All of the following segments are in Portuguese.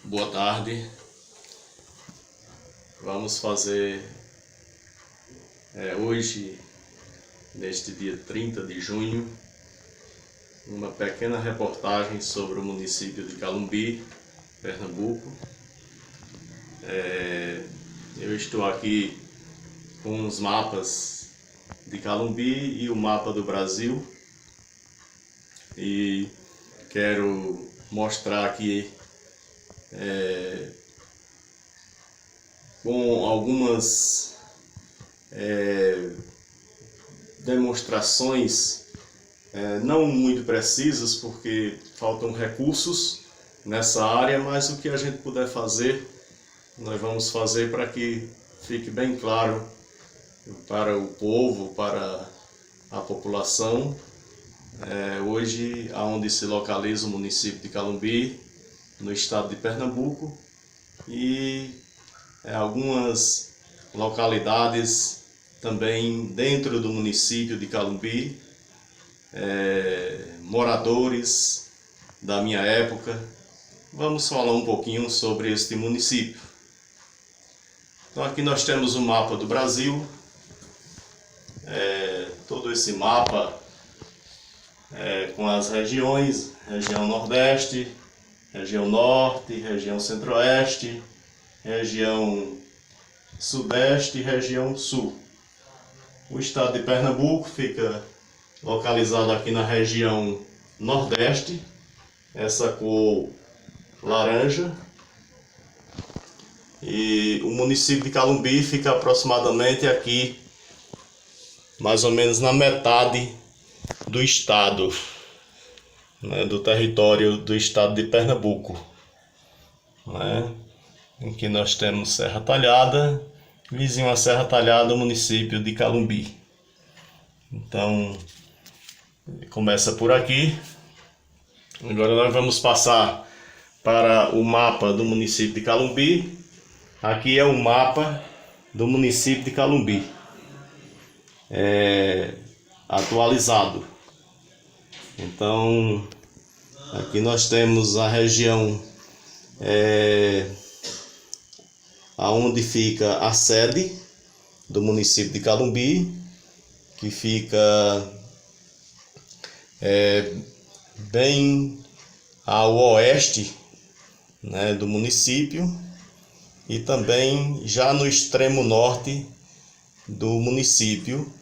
Boa tarde. Vamos fazer hoje, neste dia 30 de junho, uma pequena reportagem sobre o município de Calumbi, Pernambuco. Eu estou aqui com os mapas de Calumbi e o mapa do Brasil e quero mostrar aqui com algumas demonstrações não muito precisas, porque faltam recursos nessa área, mas o que a gente puder fazer, nós vamos fazer para que fique bem claro para o povo, para a população, hoje aonde se localiza o município de Calumbi, no estado de Pernambuco, e algumas localidades também dentro do município de Calumbi, moradores da minha época. Vamos falar um pouquinho sobre este município. Então aqui nós temos o mapa do Brasil, todo esse mapa com as regiões, região Nordeste, região Norte, região Centro-Oeste, região Sudeste e região Sul. O estado de Pernambuco fica localizado aqui na região Nordeste, essa cor laranja, e o município de Calumbi fica aproximadamente aqui, mais ou menos na metade do estado, do território do estado de Pernambuco, em que nós temos Serra Talhada, vizinho a Serra Talhada, o município de Calumbi. Então, começa por aqui. Agora nós vamos passar para o mapa do município de Calumbi. Aqui é o mapa do município de Calumbi, atualizado. Então, aqui nós temos a região aonde fica a sede do município de Calumbi, que fica bem ao oeste, do município, e também já no extremo norte do município,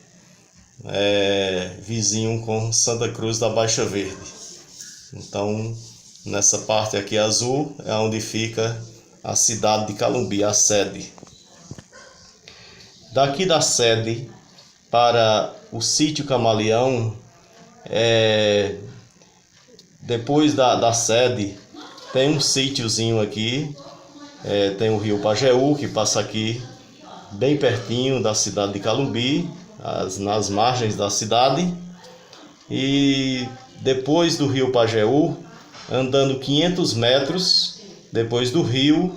vizinho com Santa Cruz da Baixa Verde. Então, nessa parte aqui azul é onde fica a cidade de Calumbi, a sede. Daqui da sede para o sítio Camaleão, depois da sede tem um sítiozinho aqui, tem o rio Pajeú, que passa aqui bem pertinho da cidade de Calumbi, nas margens da cidade. E depois do rio Pajeú, andando 500 metros depois do rio,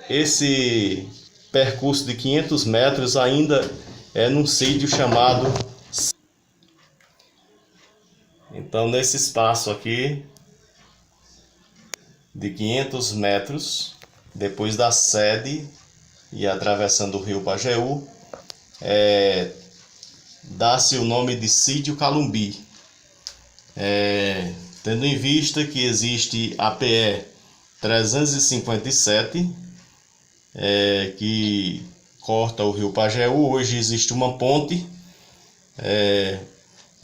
esse percurso de 500 metros ainda é num sítio chamado... Então, nesse espaço aqui de 500 metros depois da sede e atravessando o rio Pajeú, dá-se o nome de sítio Calumbi, tendo em vista que existe a PE 357, que corta o rio Pajeú. Hoje existe uma ponte,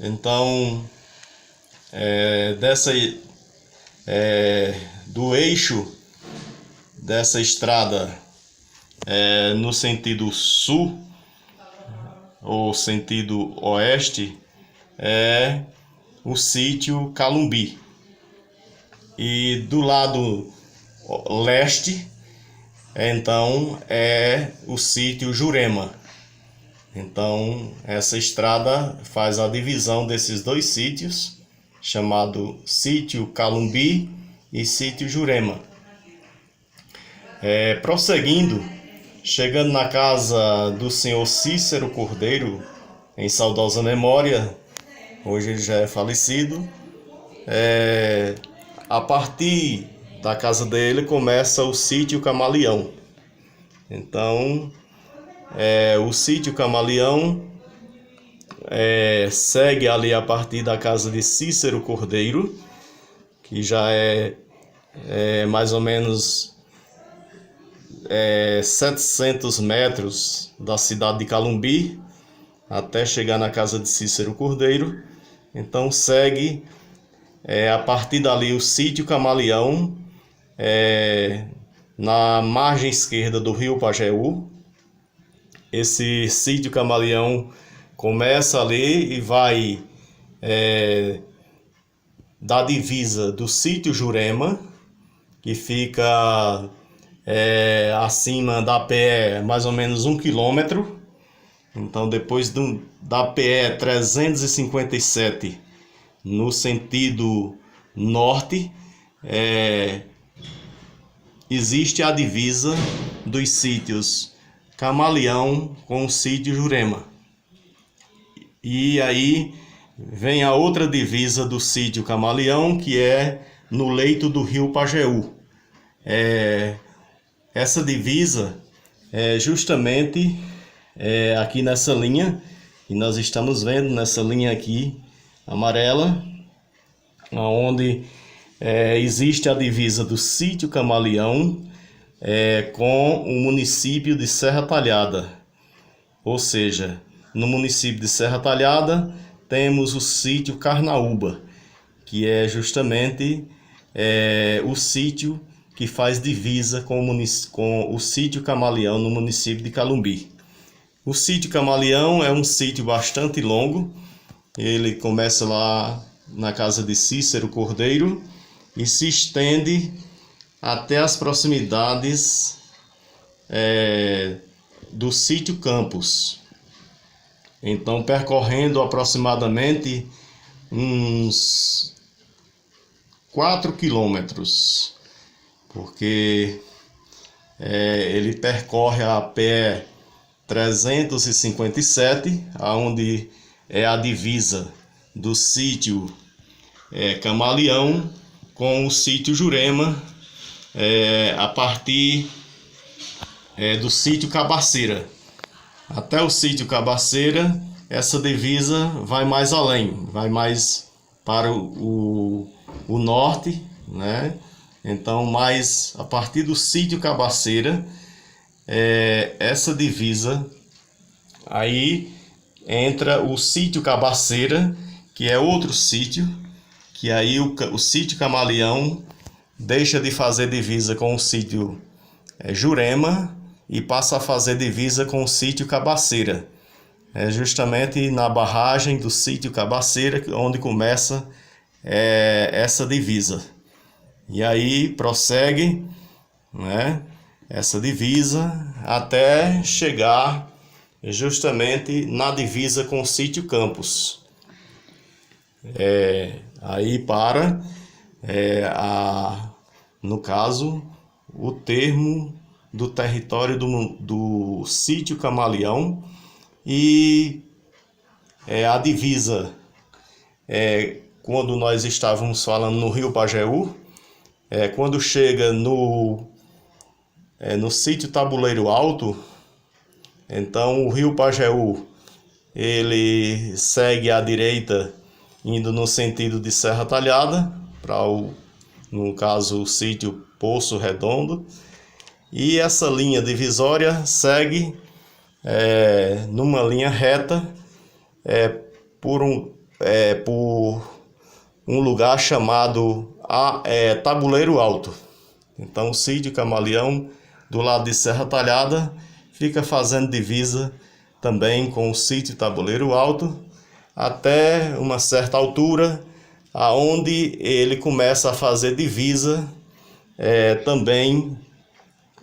então do eixo dessa estrada no sentido sul ou sentido oeste é o sítio Calumbi, e do lado leste então é o sítio Jurema. Então essa estrada faz a divisão desses dois sítios, chamado sítio Calumbi e sítio Jurema. Prosseguindo, chegando na casa do senhor Cícero Cordeiro, em saudosa memória, hoje ele já é falecido, a partir da casa dele começa o sítio Camaleão. Então, o sítio Camaleão segue ali a partir da casa de Cícero Cordeiro, que já é mais ou menos 700 metros da cidade de Calumbi, até chegar na casa de Cícero Cordeiro. Então segue a partir dali o sítio Camaleão, na margem esquerda do rio Pajeú. Esse sítio Camaleão começa ali e vai da divisa do sítio Jurema, que fica acima da PE mais ou menos 1 quilômetro. Então, depois da PE 357 no sentido norte, existe a divisa dos sítios Camaleão com o sítio Jurema. E aí vem a outra divisa do sítio Camaleão, que é no leito do rio Pajeú. Essa divisa é justamente aqui nessa linha que nós estamos vendo, nessa linha aqui amarela, onde existe a divisa do sítio Camaleão com o município de Serra Talhada. Ou seja, no município de Serra Talhada temos o sítio Carnaúba, que é justamente o sítio que faz divisa com o sítio Camaleão no município de Calumbi. O sítio Camaleão é um sítio bastante longo. Ele começa lá na casa de Cícero Cordeiro e se estende até as proximidades do sítio Campos. Então, percorrendo aproximadamente uns 4 quilômetros, porque ele percorre a pé 357, aonde é a divisa do sítio Camaleão com o sítio Jurema, a partir do sítio Cabaceira. Até o sítio Cabaceira, essa divisa vai mais além, vai mais para o norte, né? Então, mais a partir do sítio Cabaceira, essa divisa, aí entra o sítio Cabaceira, que é outro sítio, que aí o sítio Camaleão deixa de fazer divisa com o sítio Jurema e passa a fazer divisa com o sítio Cabaceira. É justamente na barragem do sítio Cabaceira onde começa essa divisa. E aí prossegue, né, essa divisa até chegar justamente na divisa com o sítio Campos. Aí para, no caso, o termo do território do sítio Camaleão, e a divisa, quando nós estávamos falando no rio Pajeú, quando chega no sítio Tabuleiro Alto, então o rio Pajeú ele segue à direita, indo no sentido de Serra Talhada, para no caso o sítio Poço Redondo, e essa linha divisória segue numa linha reta por um lugar chamado Tabuleiro Alto. Então o sítio Camaleão, do lado de Serra Talhada, fica fazendo divisa também com o sítio Tabuleiro Alto, até uma certa altura, aonde ele começa a fazer divisa também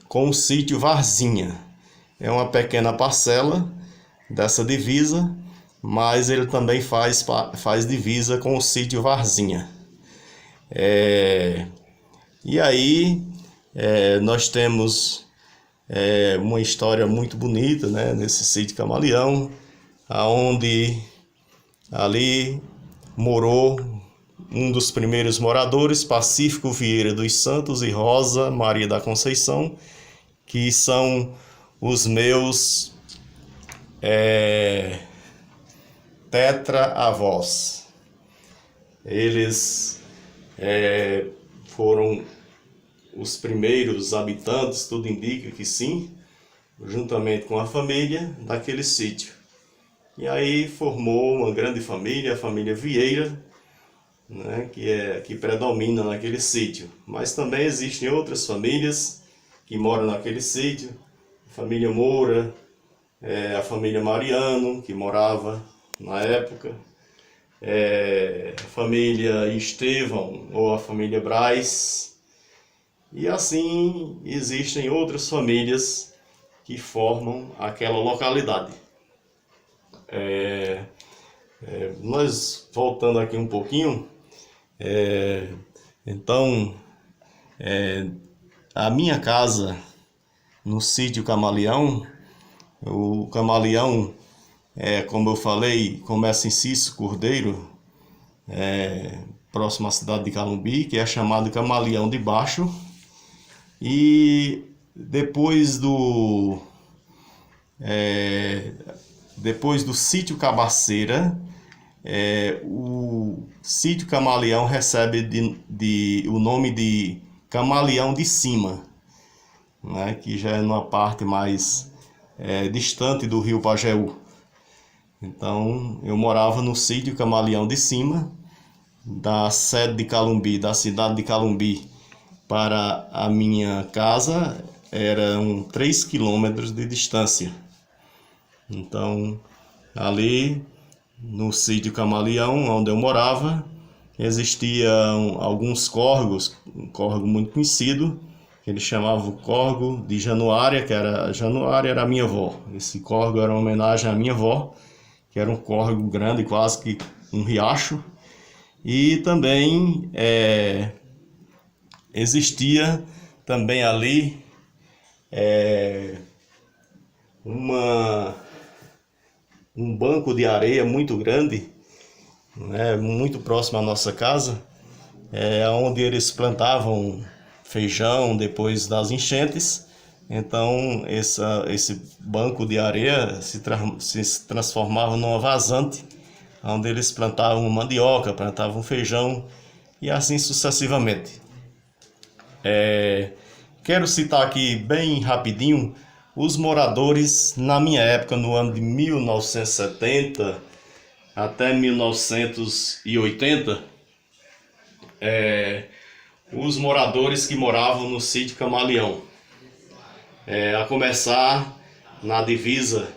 com o sítio Varzinha. É uma pequena parcela dessa divisa, mas ele também faz divisa com o sítio Varzinha. E aí nós temos uma história muito bonita, né, nesse sítio Camaleão, aonde ali morou um dos primeiros moradores, Pacífico Vieira dos Santos e Rosa Maria da Conceição, que são os meus tetra-avós. Eles foram os primeiros habitantes, tudo indica que sim, juntamente com a família daquele sítio. E aí formou uma grande família, a família Vieira, né, que predomina naquele sítio. Mas também existem outras famílias que moram naquele sítio, a família Moura, a família Mariano, que morava na época, a família Estevão ou a família Braz. E assim existem outras famílias que formam aquela localidade. Nós voltando aqui um pouquinho, então a minha casa no sítio Camaleão, o Camaleão, como eu falei, começa em Cício Cordeiro, próximo à cidade de Calumbi, que é chamado Camaleão de Baixo. E depois do sítio Cabaceira, o sítio Camaleão recebe o nome de Camaleão de Cima, né, que já é numa parte mais distante do rio Pajeú. Então eu morava no sítio Camaleão de Cima, da sede de Calumbi, da cidade de Calumbi, para a minha casa eram 3 quilômetros de distância. Então, ali no sítio Camaleão, onde eu morava, existiam alguns córregos, um córrego muito conhecido, que eles chamavam o córrego de Januária, Januária era a minha avó. Esse córrego era uma homenagem à minha avó, que era um córrego grande, quase que um riacho. E também existia também ali um banco de areia muito grande, né, muito próximo à nossa casa, onde eles plantavam feijão depois das enchentes. Então esse banco de areia se transformava numa vazante, onde eles plantavam mandioca, plantavam feijão e assim sucessivamente. Quero citar aqui bem rapidinho os moradores na minha época, no ano de 1970 até 1980, os moradores que moravam no sítio Camaleão. A começar na divisa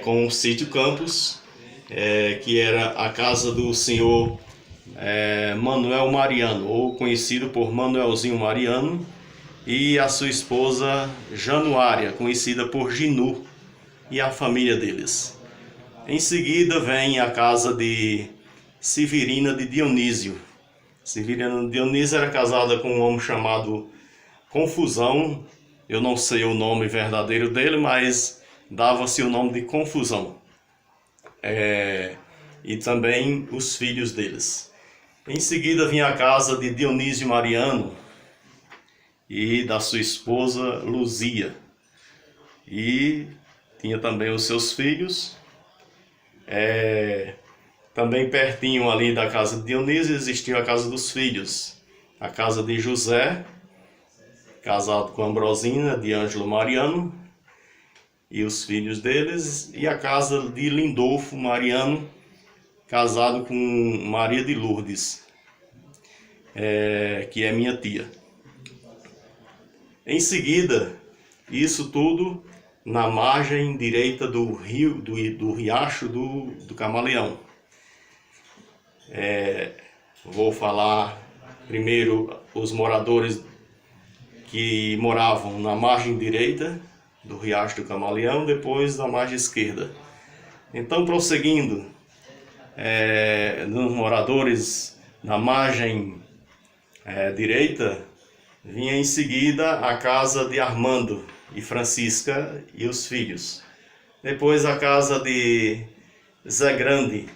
com o sítio Campos, que era a casa do senhor Manuel Mariano, ou conhecido por Manuelzinho Mariano, e a sua esposa Januária, conhecida por Ginu, e a família deles. Em seguida vem a casa de Severina de Dionísio. Severina de Dionísio era casada com um homem chamado Confusão. Eu não sei o nome verdadeiro dele, mas dava-se o nome de Confusão. E também os filhos deles. Em seguida vinha a casa de Dionísio Mariano e da sua esposa Luzia. E tinha também os seus filhos. Também pertinho ali da casa de Dionísio existia a casa dos filhos. A casa de José, casado com Ambrosina de Ângelo Mariano, e os filhos deles. E a casa de Lindolfo Mariano, casado com Maria de Lourdes, que é minha tia. Em seguida, isso tudo na margem direita do rio, do riacho do Camaleão. Vou falar primeiro os moradores que moravam na margem direita do riacho do Camaleão, depois da margem esquerda. Então, prosseguindo, nos moradores na margem direita, vinha em seguida a casa de Armando e Francisca e os filhos. Depois a casa de Zé Grande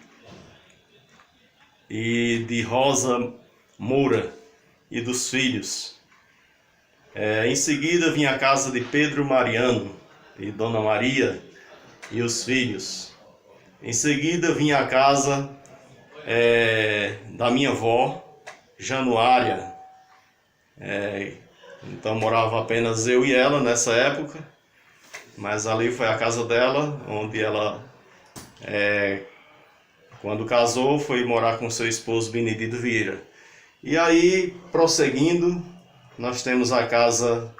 e de Rosa Moura e dos filhos. Em seguida vinha a casa de Pedro Mariano e Dona Maria e os filhos. Em seguida vinha a casa da minha avó, Januária. Então morava apenas eu e ela nessa época, mas ali foi a casa dela, onde ela, quando casou, foi morar com seu esposo Benedito Vieira. E aí, prosseguindo, nós temos a casa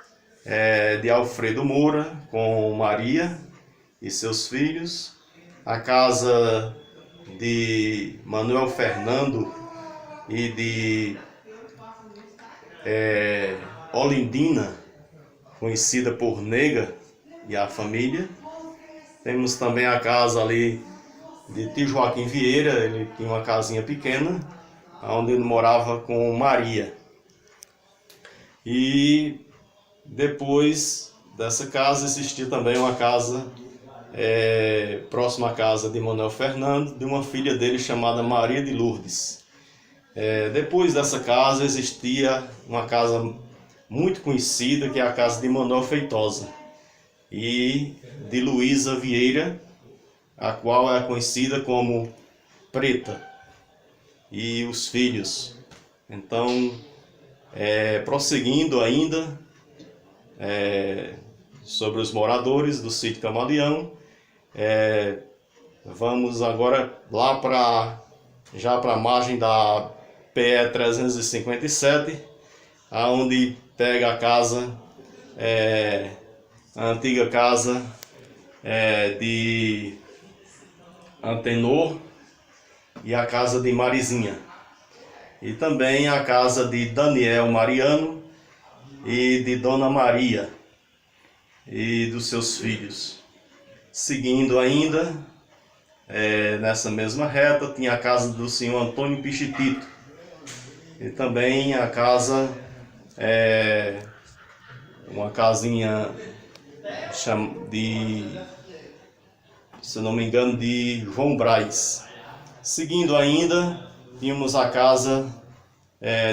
de Alfredo Moura, com Maria e seus filhos, a casa de Manuel Fernando e de Olindina, conhecida por Nega, e a família. Temos também a casa ali de tio Joaquim Vieira, ele tinha uma casinha pequena, onde ele morava com Maria. E depois dessa casa existia também uma casa próxima à casa de Manuel Fernando, de uma filha dele chamada Maria de Lourdes. Depois dessa casa existia uma casa muito conhecida, que é a casa de Manuel Feitosa e de Luísa Vieira, a qual é conhecida como Preta, e os filhos. Então, prosseguindo ainda sobre os moradores do sítio Camaleão, vamos agora lá já para a margem da PE 357, aonde pega a casa, a antiga casa de Antenor e a casa de Marizinha, e também a casa de Daniel Mariano e de Dona Maria e dos seus filhos. Seguindo ainda, nessa mesma reta, tinha a casa do senhor Antônio Pichitito, e também a casa, uma casinha se eu não me engano, de João Braz. Seguindo ainda, tínhamos a casa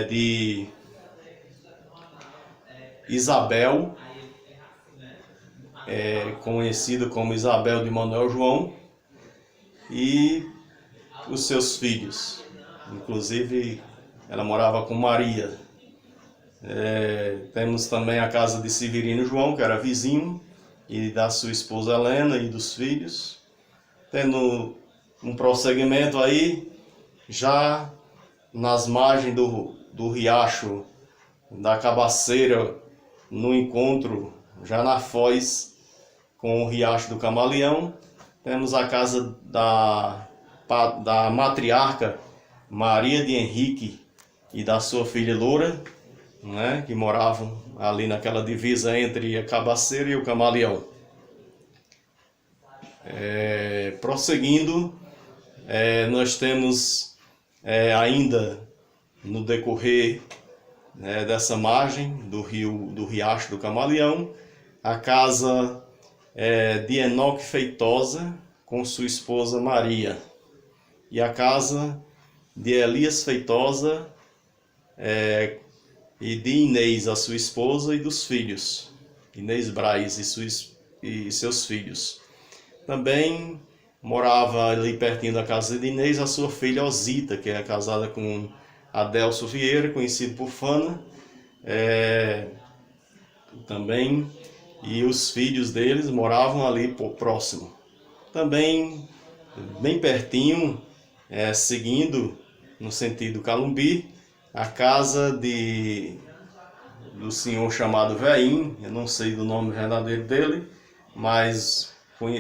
de Isabel, conhecida como Isabel de Manuel João, e os seus filhos. Inclusive, ela morava com Maria. Temos também a casa de Severino João, que era vizinho, e da sua esposa Helena e dos filhos. Tendo um prosseguimento aí, já nas margens do riacho da Cabaceira, no encontro, já na foz com o riacho do Camaleão, temos a casa da matriarca Maria de Henrique e da sua filha Loura, né, que moravam ali naquela divisa entre a Cabaceira e o Camaleão. Prosseguindo, nós temos ainda no decorrer dessa margem do riacho do Camaleão, a casa de Enoque Feitosa com sua esposa Maria, e a casa de Elias Feitosa e de Inês, a sua esposa, e dos filhos, Inês Braz e seus filhos. Também morava ali pertinho da casa de Inês a sua filha Osita, que é casada com Adelso Vieira, conhecido por Fana, também, e os filhos deles moravam ali próximo. Também, bem pertinho, seguindo no sentido Calumbi, a casa do senhor chamado Veim, eu não sei do nome verdadeiro dele, mas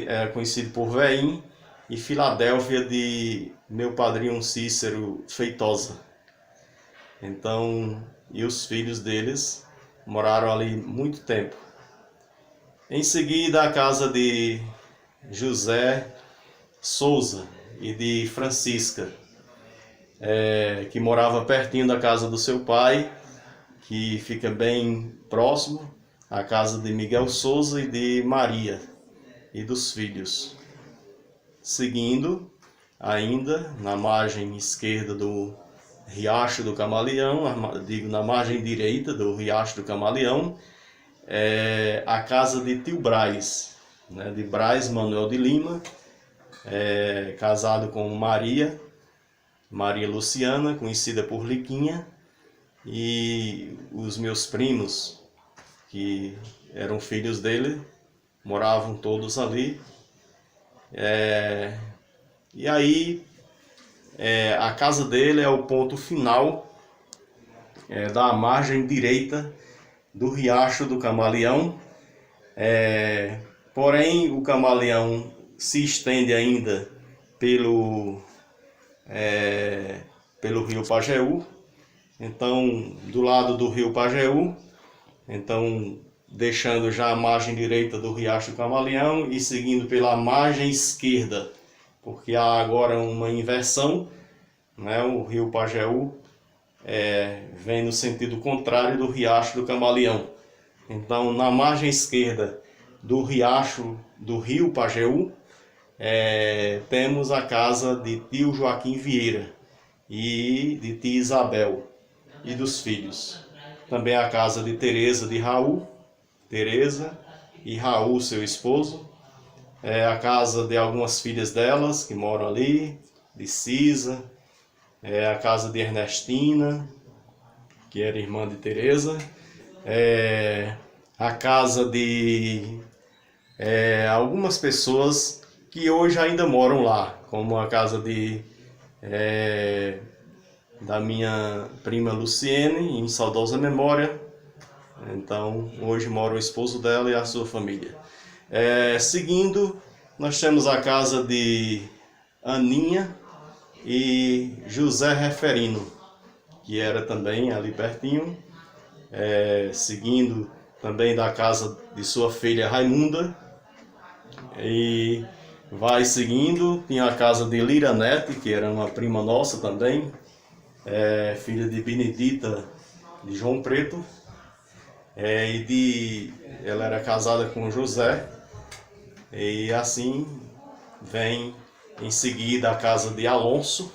é conhecido por Veim, e Filadélfia, de meu padrinho Cícero Feitosa. Então, e os filhos deles moraram ali muito tempo. Em seguida, a casa de José Souza e de Francisca, que morava pertinho da casa do seu pai, que fica bem próximo, a casa de Miguel Souza e de Maria e dos filhos. Seguindo, ainda na margem esquerda do Riacho do Camaleão, digo, na margem direita do Riacho do Camaleão, a casa de tio Braz, né, de Braz Manuel de Lima, casado com Maria Luciana, conhecida por Liquinha, e os meus primos, que eram filhos dele, moravam todos ali. E aí, a casa dele é o ponto final da margem direita do Riacho do Camaleão. Porém, o Camaleão se estende ainda pelo rio Pajeú. Então, do lado do rio Pajeú, então deixando já a margem direita do Riacho do Camaleão e seguindo pela margem esquerda, porque há agora uma inversão, né? O rio Pajeú vem no sentido contrário do Riacho do Camaleão. Então, na margem esquerda do Riacho do rio Pajeú, temos a casa de tio Joaquim Vieira e de tia Isabel e dos filhos. Também a casa de Teresa e Raul, seu esposo. A casa de algumas filhas delas que moram ali, de Cisa. A casa de Ernestina, que era irmã de Teresa. A casa de algumas pessoas que hoje ainda moram lá, como a casa da minha prima Luciene, em saudosa memória. Então, hoje mora o esposo dela e a sua família. Seguindo, nós temos a casa de Aninha e José Referino, que era também ali pertinho. Seguindo também da casa de sua filha Raimunda. E vai seguindo, tinha a casa de Liranete, que era uma prima nossa também, filha de Benedita de João Preto. Ela era casada com José. E assim vem em seguida a casa de Alonso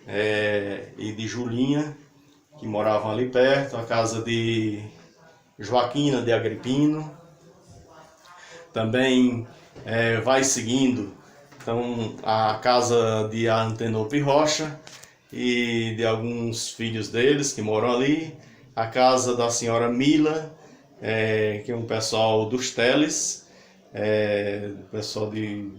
e de Julinha, que moravam ali perto, a casa de Joaquina de Agripino. Também vai seguindo então, a casa de Antenope Rocha e de alguns filhos deles que moram ali. A casa da senhora Mila, que é um pessoal dos Teles, o pessoal de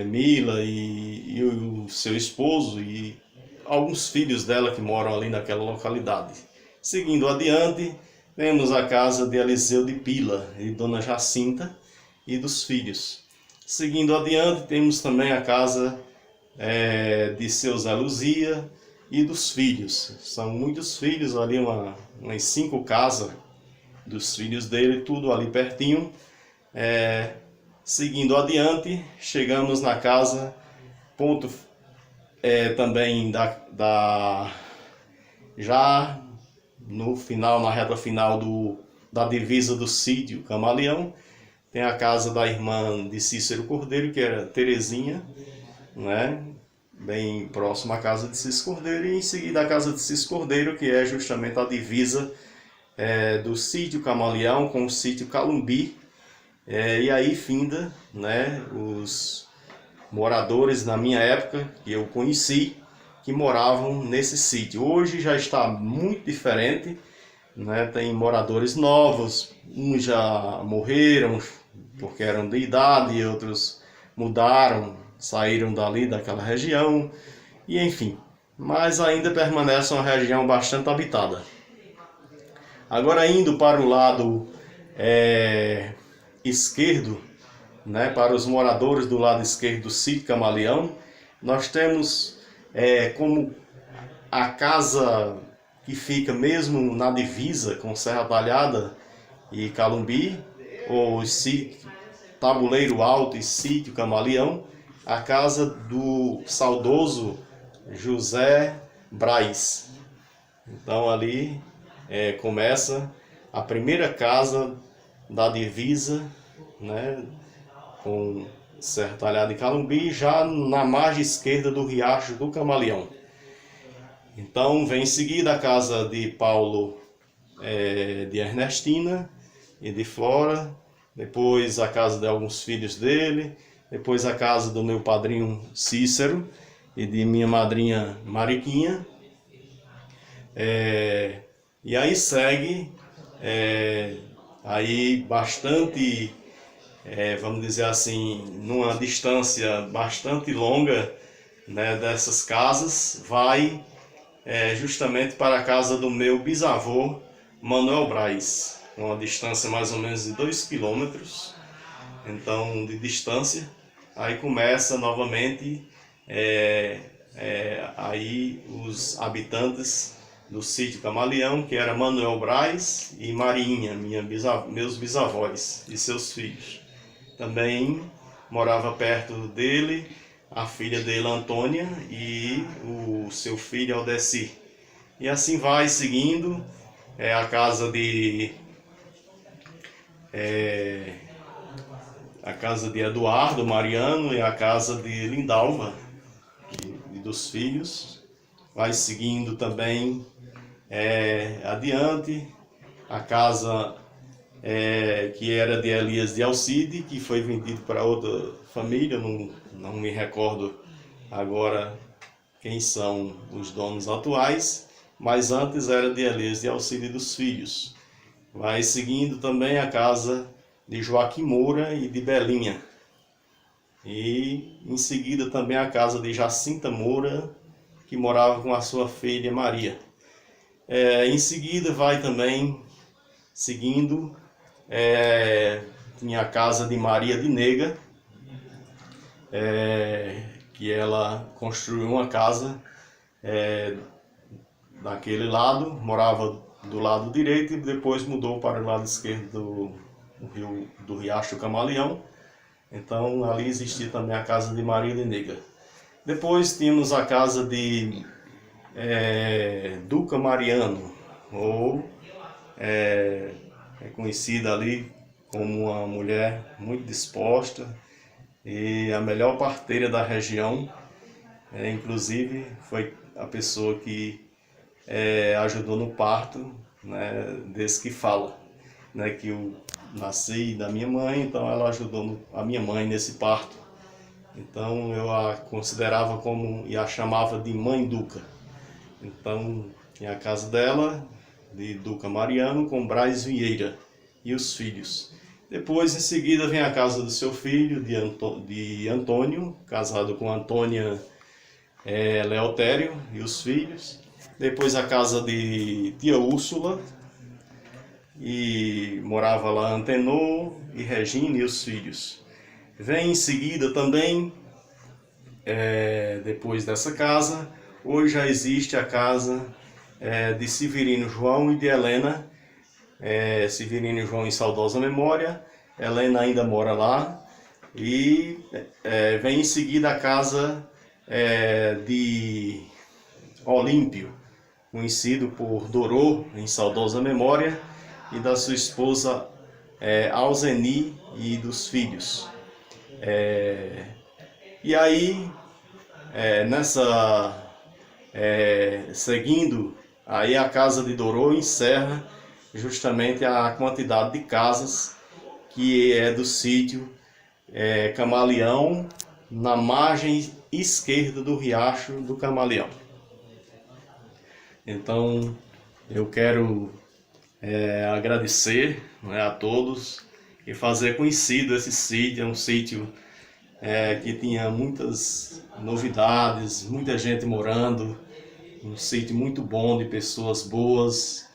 Mila e o seu esposo e alguns filhos dela que moram ali naquela localidade. Seguindo adiante, temos a casa de Eliseu de Pila e Dona Jacinta e dos filhos. Seguindo adiante, temos também a casa de seu Zé Luzia e dos filhos. São muitos filhos ali, umas 5 casas dos filhos dele, tudo ali pertinho. Seguindo adiante, chegamos na casa, ponto também já no final, na reta final da divisa do sítio Camaleão, tem a casa da irmã de Cícero Cordeiro, que era Terezinha, né? Bem próximo à casa de Cícero Cordeiro, e em seguida a casa de Cícero Cordeiro, que é justamente a divisa do sítio Camaleão com o sítio Calumbi. E aí finda, né, os moradores na minha época, que eu conheci, que moravam nesse sítio. Hoje já está muito diferente, né? Tem moradores novos, uns já morreram porque eram de idade, e outros mudaram, saíram dali daquela região, e enfim, mas ainda permanece uma região bastante habitada. Agora indo para o lado esquerdo, né, para os moradores do lado esquerdo do sítio Camaleão, nós temos como a casa que fica mesmo na divisa com Serra Talhada e Calumbi, ou sítio Tabuleiro Alto e sítio Camaleão, a casa do saudoso José Braz. Então ali começa a primeira casa da divisa, né, com Serra Talhada e Calumbi, já na margem esquerda do Riacho do Camaleão. Então vem em seguida a casa de Paulo de Ernestina e de Flora, depois a casa de alguns filhos dele, depois a casa do meu padrinho Cícero e de minha madrinha Mariquinha. E aí segue aí bastante, vamos dizer assim, numa distância bastante longa, né, dessas casas, vai justamente para a casa do meu bisavô Manuel Braz, uma distância mais ou menos de 2 quilômetros, então de distância. Aí começa novamente aí os habitantes do sítio Camaleão, que era Manuel Braz e Marinha, meus bisavós e seus filhos. Também morava perto dele a filha dele, Antônia, e o seu filho, Aldeci. E assim vai seguindo a casa de Eduardo Mariano e a casa de Lindalva e dos filhos. Vai seguindo também adiante a casa que era de Elias de Alcide, que foi vendido para outra família, não me recordo agora quem são os donos atuais, mas antes era de Elias de Alcide e dos filhos. Vai seguindo também a casa de Joaquim Moura e de Belinha. E em seguida também a casa de Jacinta Moura, que morava com a sua filha Maria. Em seguida vai também, seguindo, tinha a casa de Maria de Nega, que ela construiu uma casa daquele lado, morava do lado direito e depois mudou para o lado esquerdo do Riacho Camaleão. Então ali existia também a casa de Maria de Nega. Depois tínhamos a casa de Duca Mariano, ou conhecida ali como uma mulher muito disposta e a melhor parteira da região. Inclusive foi a pessoa que ajudou no parto, né, desse que fala, né, que eu nasci da minha mãe, então ela ajudou a minha mãe nesse parto. Então eu a considerava como, e a chamava de Mãe Duca. Então tinha a casa dela, de Duca Mariano, com Braz Vieira e os filhos. Depois, em seguida, vem a casa do seu filho, de Antônio, casado com Antônia Leotério e os filhos. Depois a casa de tia Úrsula, e morava lá Antenor e Regina e os filhos. Vem em seguida também, depois dessa casa, hoje já existe a casa de Severino João e de Helena. Severino João em saudosa memória, Helena ainda mora lá. E vem em seguida a casa de Olímpio, conhecido por Dorô, em saudosa memória, e da sua esposa Alzeni e dos filhos. E aí, seguindo, aí a casa de Dorô encerra justamente a quantidade de casas que é do sítio Camaleão, na margem esquerda do Riacho do Camaleão. Então, eu quero agradecer, né, a todos e fazer conhecido esse sítio. É um sítio que tinha muitas novidades, muita gente morando, um sítio muito bom, de pessoas boas,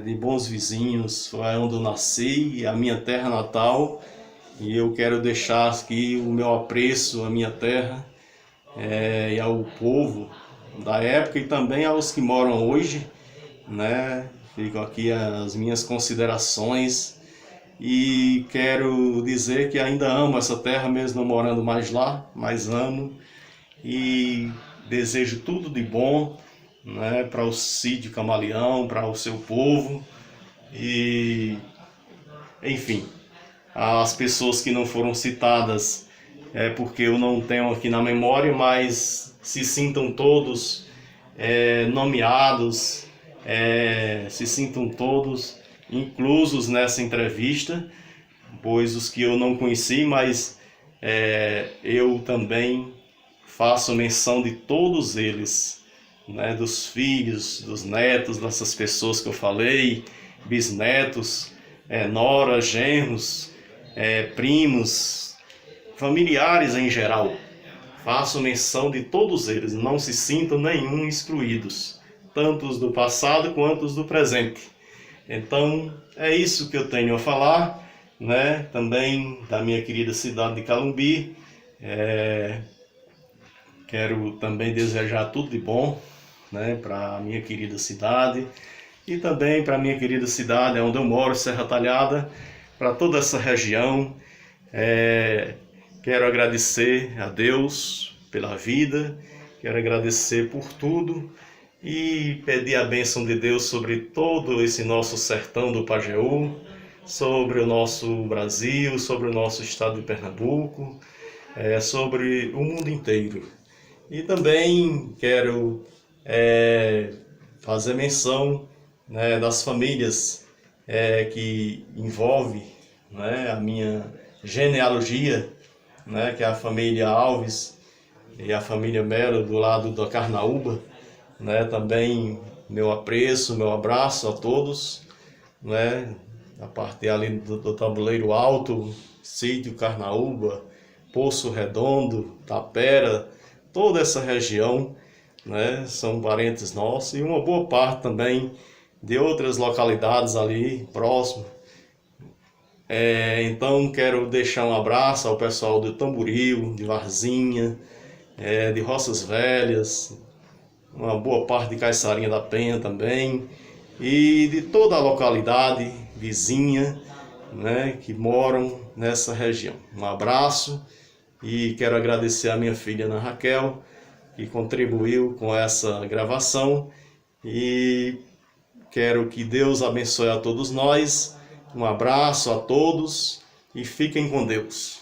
de bons vizinhos. Foi onde eu nasci, a minha terra natal, e eu quero deixar aqui o meu apreço à minha terra e ao povo da época e também aos que moram hoje, né? Ficam aqui as minhas considerações e quero dizer que ainda amo essa terra, mesmo não morando mais lá, mas amo e desejo tudo de bom, né, para o sítio Camaleão, para o seu povo e, enfim, as pessoas que não foram citadas porque eu não tenho aqui na memória, mas se sintam todos nomeados, se sintam todos inclusos nessa entrevista, pois os que eu não conheci, mas eu também faço menção de todos eles, né, dos filhos, dos netos, dessas pessoas que eu falei, bisnetos, noras, genros, primos, familiares em geral. Faço menção de todos eles, não se sintam nenhum excluídos, tanto os do passado quanto os do presente. Então, é isso que eu tenho a falar, né? Também da minha querida cidade de Calumbi. Quero também desejar tudo de bom, né, para a minha querida cidade e também para a minha querida cidade onde eu moro, Serra Talhada, para toda essa região. Quero agradecer a Deus pela vida, quero agradecer por tudo e pedir a bênção de Deus sobre todo esse nosso sertão do Pajeú, sobre o nosso Brasil, sobre o nosso estado de Pernambuco, sobre o mundo inteiro. E também quero fazer menção, né, das famílias que envolve, né, a minha genealogia, né, que é a família Alves e a família Melo do lado da Carnaúba, né, também meu apreço, meu abraço a todos, né, a parte ali do Tabuleiro Alto, Sítio Carnaúba, Poço Redondo, Tapera, toda essa região, né, são parentes nossos, e uma boa parte também de outras localidades ali próximo. Então quero deixar um abraço ao pessoal do Tamboril, de Varzinha, de Roças Velhas, uma boa parte de Caiçarinha da Penha também, e de toda a localidade vizinha, né, que moram nessa região. Um abraço e quero agradecer a minha filha Ana Raquel, que contribuiu com essa gravação, e quero que Deus abençoe a todos nós. Um abraço a todos e fiquem com Deus.